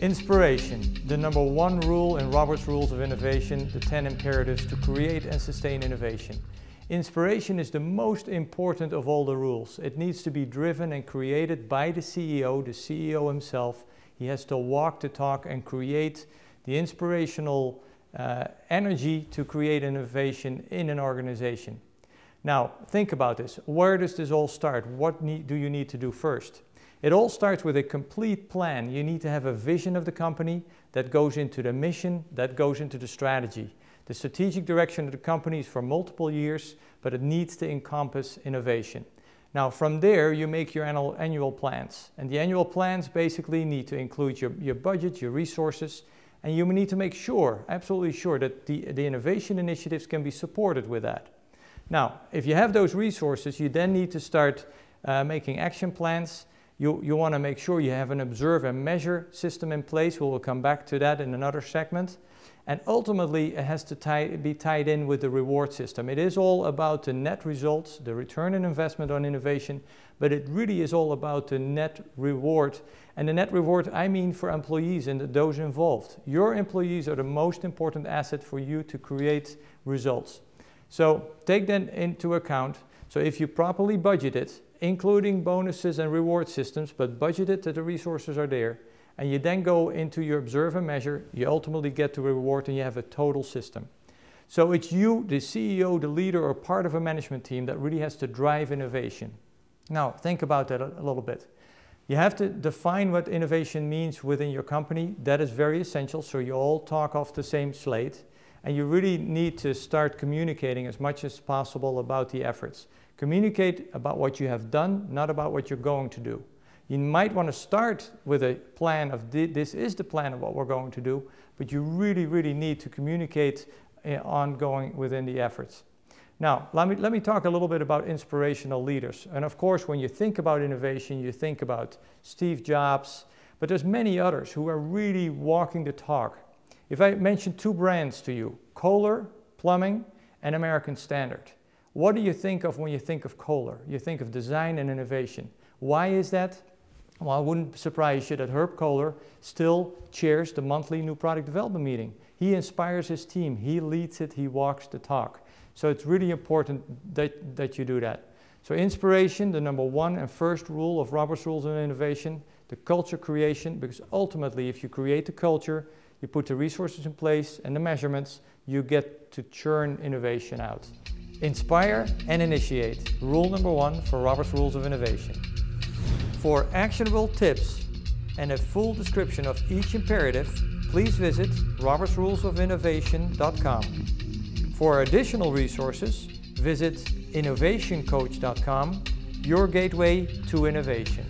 Inspiration, the #1 rule in Robert's Rules of Innovation, the 10 imperatives to create and sustain innovation. Inspiration is the most important of all the rules. It needs to be driven and created by the CEO himself. He has to walk the talk and create the inspirational energy to create innovation in an organization. Now, think about this. Where does this all start? What do you need to do first? It all starts with a complete plan. You need to have a vision of the company that goes into the mission, that goes into the strategy. The strategic direction of the company is for multiple years, but it needs to encompass innovation. Now, from there, you make your annual plans. And the annual plans basically need to include your budget, your resources, and you need to make sure, absolutely sure, that the innovation initiatives can be supported with that. Now, if you have those resources, you then need to start making action plans. You want to make sure you have an observe and measure system in place. We will come back to that in another segment. And ultimately, it has to be tied in with the reward system. It is all about the net results, the return on investment on innovation, but it really is all about the net reward. And the net reward, I mean for employees and those involved. Your employees are the most important asset for you to create results. So take that into account. So if you properly budget it, including bonuses and reward systems, but budget it that the resources are there, and you then go into your observe and measure, you ultimately get to reward and you have a total system. So it's you, the CEO, the leader, or part of a management team that really has to drive innovation. Now, think about that a little bit. You have to define what innovation means within your company. That is very essential, so you all talk off the same slate. And you really need to start communicating as much as possible about the efforts. Communicate about what you have done, not about what you're going to do. You might want to start with a plan of this is the plan of what we're going to do, but you really need to communicate ongoing within the efforts. Now, let me talk a little bit about inspirational leaders. And of course, when you think about innovation, you think about Steve Jobs, but there's many others who are really walking the talk. If I mention 2 brands to you, Kohler Plumbing and American Standard, what do you think of when you think of Kohler? You think of design and innovation. Why is that? Well, it wouldn't surprise you that Herb Kohler still chairs the monthly new product development meeting. He inspires his team, he leads it, he walks the talk. So it's really important that you do that. So inspiration, the #1 and first rule of Robert's Rules of Innovation, the culture creation, because ultimately if you create the culture, you put the resources in place and the measurements, you get to churn innovation out. Inspire and initiate, rule #1 for Robert's Rules of Innovation. For actionable tips and a full description of each imperative, please visit robertsrulesofinnovation.com. For additional resources, visit innovationcoach.com, your gateway to innovation.